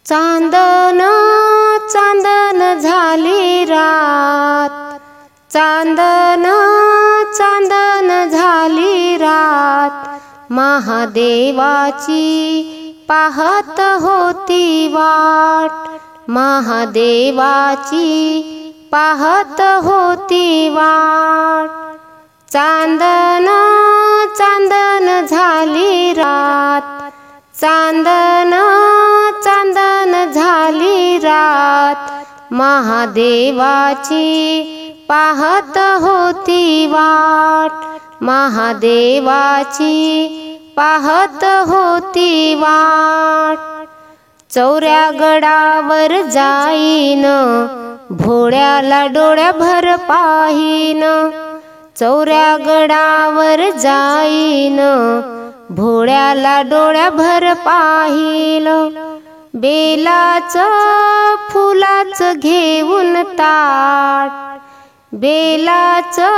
चांदन चांदन झाली रात, चांदन चांदन झाली रात, महादेवाची पाहत होती वाट, महादेवाची पाहत होती वाट। चांदन चांदन झाली रात, चांदन चांदन झाली रात, महादेवाची पाहत होती वाट, महादेवाची पाहत होती वाट। चौऱ्या गडावर जाईन, भोळ्याला डोळ्याभर पाहीन, चौऱ्या गडावर जाईन, भोळ्याला डोळ्याभर पाहिल। बेलाचं फुलाचं घेऊन ताट, बेलाचं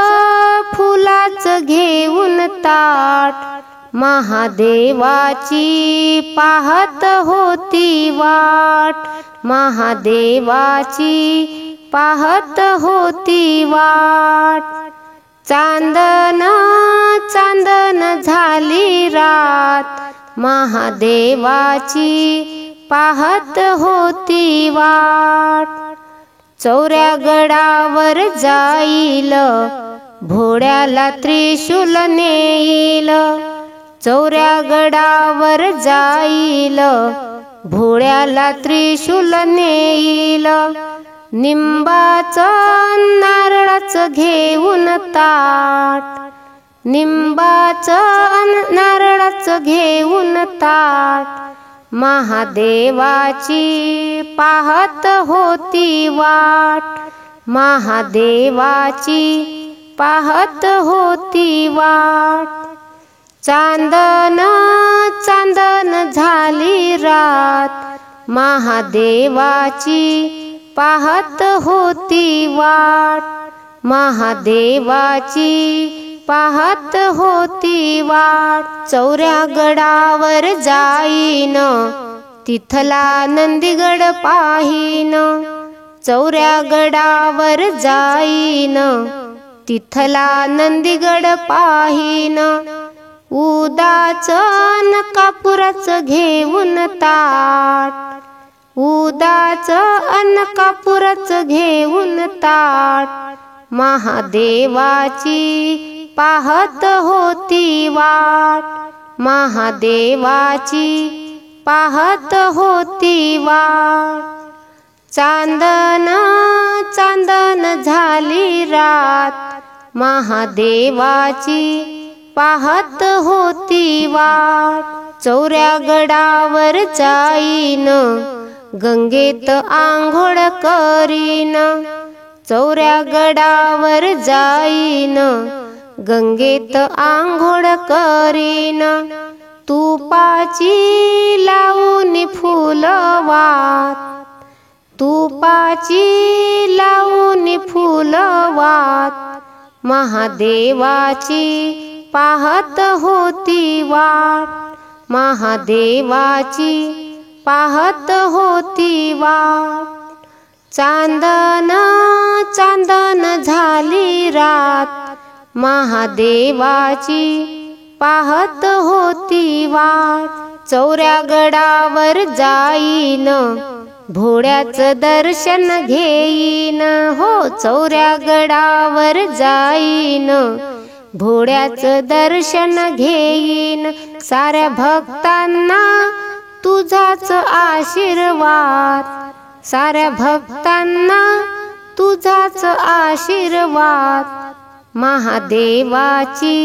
फुलाचं घेऊन ताट, महादेवाची पाहत होती वाट, महादेवाची पाहत होती वाट। चांदन चांदन झाली रात, महादेवाची पाहत होती वाट। चौऱ्या गडावर जाईल, भोळ्याला त्रिशूल नेईल, चौऱ्या गडावर जाईल, भोळ्याला त्रिशूल नेईल। निंबाचं नारळाचं घेऊन ताट, निंबाचं नारळाचं घेऊन ताट, महादेवाची पाहत होती वाट, महादेवाची पाहत होती वाट। चांदन चांदन झाली रात, महादेवाची पाहत होती वाट, महादेवाची पाहत होती वाट। चौऱ्या गडावर जाईन, तिथला नंदीगड पाहीन, चौऱ्या गडावर जाईन, तिथला नंदीगड पाहीन। उदाचं न कापुराचं घेऊन ताट, उदाचं अन कापुराचं घेऊन ताट, महादेवाची पाहत होती वाट, महादेवाची पाहत होती वाट। चांदन चांदन झाली रात, महादेवाची पाहत होती वाट। चौऱ्या गडावर जाईन, गंगेत आंघोळ करीन, चौऱ्या गडावर जाईन, गंगेत आंघोळ करीन। तुपाची लावून फुलवात, तुपाची लावून फुलवात, महादेवाची पाहत होती वाट, महादेवाची पाहत होती वाट। चांदन चांदन झाली रात, महादेवाची पाहत होती वाट। चौऱ्या गडावर जाईन, भोळ्याचं दर्शन घेईन, हो चौऱ्या गडावर जाईन, भोळ्याचं दर्शन घेईन। साऱ्या भक्तांना तुझाच आशीर्वाद, साऱ्या भक्तांना तुझाच आशीर्वाद, महादेवाची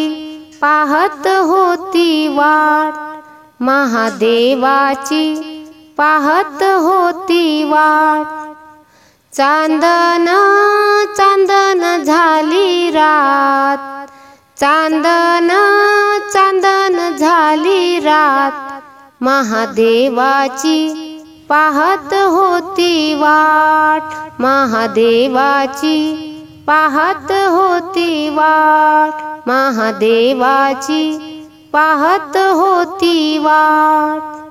पाहत होती वाट, महादेवाची पाहत होती वाट। चांदन चांदन झाली रात, चांदन चांदन झाली रात, महादेवाची पाहत होती वाट, महादेवाची पाहत होती वाट, महादेवाची पाहत होती वाट।